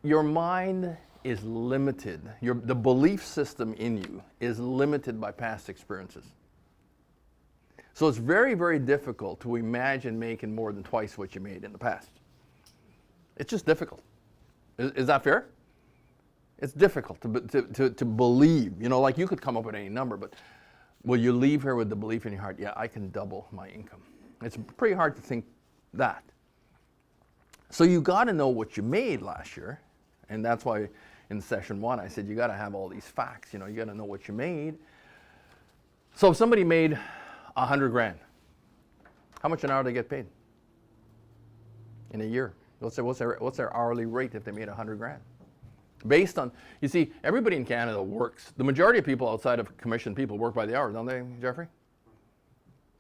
your mind is limited. The belief system in you is limited by past experiences. So it's very, very difficult to imagine making more than twice what you made in the past. It's just difficult. Is that fair? It's difficult to believe. You know, like you could come up with any number, but will you leave here with the belief in your heart, yeah, I can double my income? It's pretty hard to think that. So you got to know what you made last year, and that's why in session 1 I said you got to have all these facts. You know, you got to know what you made. So if somebody made 100 grand, how much an hour do they get paid in a year? What's their hourly rate if they made 100 grand? Based on, you see, everybody in Canada works. The majority of people outside of commissioned people work by the hour, don't they, Jeffrey?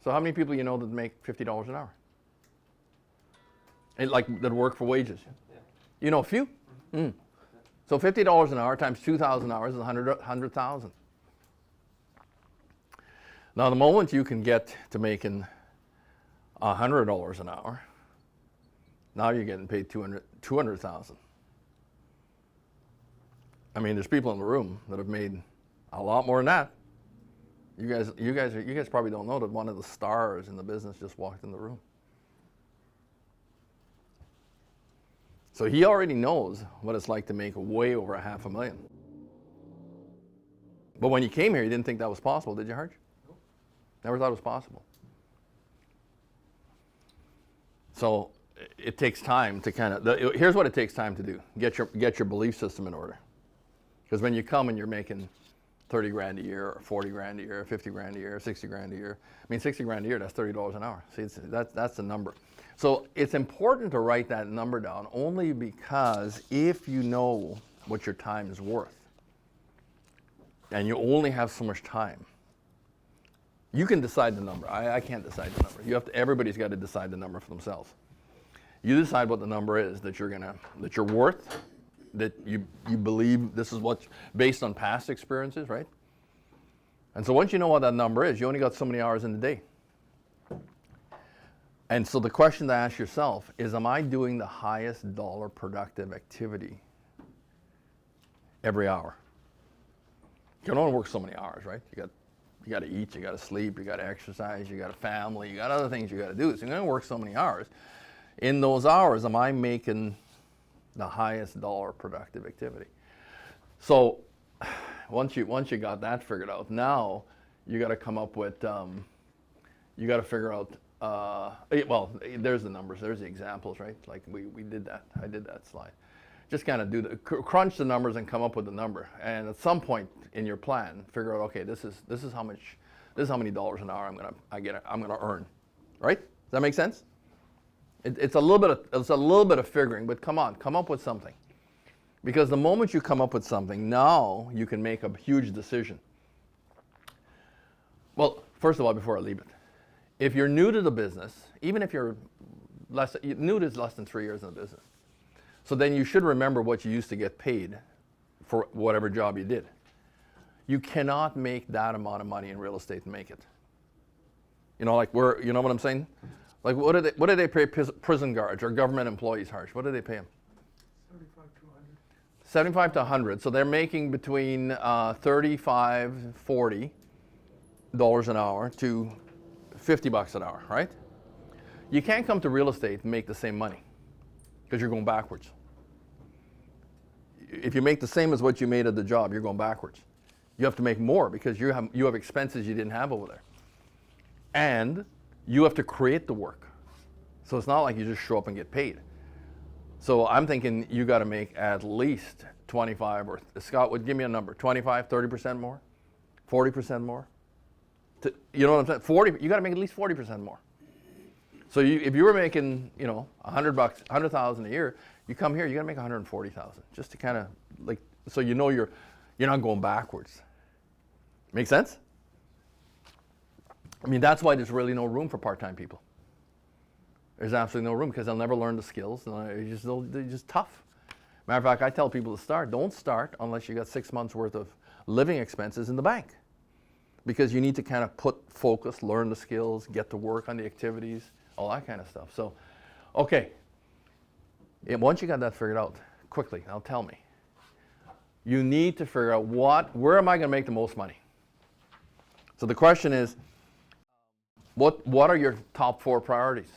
So how many people you know that make $50 an hour? And like that work for wages? Yeah. You know a few? Mm. So $50 an hour times 2,000 hours is 100,000. Now the moment you can get to making $100 an hour, now you're getting paid 200,000. I mean, there's people in the room that have made a lot more than that. You guys probably don't know that one of the stars in the business just walked in the room. So he already knows what it's like to make way over $500,000. But when you came here, you didn't think that was possible, did you, Harj? Nope. Never thought it was possible. So it takes time to kind of, here's what it takes time to do. Get your belief system in order. Because when you come and you're making 30 grand a year, or 40 grand a year, or 50 grand a year, or 60 grand a year. I mean, 60 grand a year, that's $30 an hour. See, that's the number. So it's important to write that number down only because if you know what your time is worth, and you only have so much time, you can decide the number. I can't decide the number. Everybody's got to decide the number for themselves. You decide what the number is that you're worth, that you believe this is what, based on past experiences, right? And so once you know what that number is, you only got so many hours in the day. And so the question to ask yourself is, am I doing the highest dollar productive activity every hour? You can only work so many hours, right? You got to eat, you got to sleep, you got to exercise, you got a family, you got other things you got to do. So you're going to work so many hours. In those hours, am I making the highest dollar productive activity? So once you got that figured out, now you got to come up with, you got to figure out, well, there's the numbers, there's the examples, right? Like we did that, I did that slide. Just kind of crunch the numbers and come up with the number. And at some point in your plan, figure out, okay, this is how many dollars an hour I'm gonna earn, right? Does that make sense? It's a little bit of figuring, but come up with something. Because the moment you come up with something, now you can make a huge decision. Well, first of all, before I leave it, if you're new to the business, even if you're new to less than 3 years in the business, so then you should remember what you used to get paid for whatever job you did. You cannot make that amount of money in real estate and make it. You know, like you know what I'm saying? Like what do they pay prison guards or government employees, Harsh? What do they pay them? 75 to 100. So they're making between $35, $40 an hour to $50 an hour, right? You can't come to real estate and make the same money because you're going backwards. If you make the same as what you made at the job, you're going backwards. You have to make more because you have expenses you didn't have over there. And you have to create the work. So it's not like you just show up and get paid. So I'm thinking you got to make at least 25, or Scott would give me a number, 25, 30% more, 40% more. You know what I'm saying? 40, you got to make at least 40% more. So if you were making, $100, $100,000 a year, you come here, you got to make 140,000, just to kind of like, so you know you're not going backwards. Make sense? I mean, that's why there's really no room for part-time people. There's absolutely no room because they'll never learn the skills. They're just tough. Matter of fact, I tell people to don't start unless you got 6 months worth of living expenses in the bank. Because you need to kind of put focus, learn the skills, get to work on the activities, all that kind of stuff. So, okay. Once you got that figured out, quickly. Now tell me. You need to figure out where am I going to make the most money? So the question is, what are your top 4 priorities?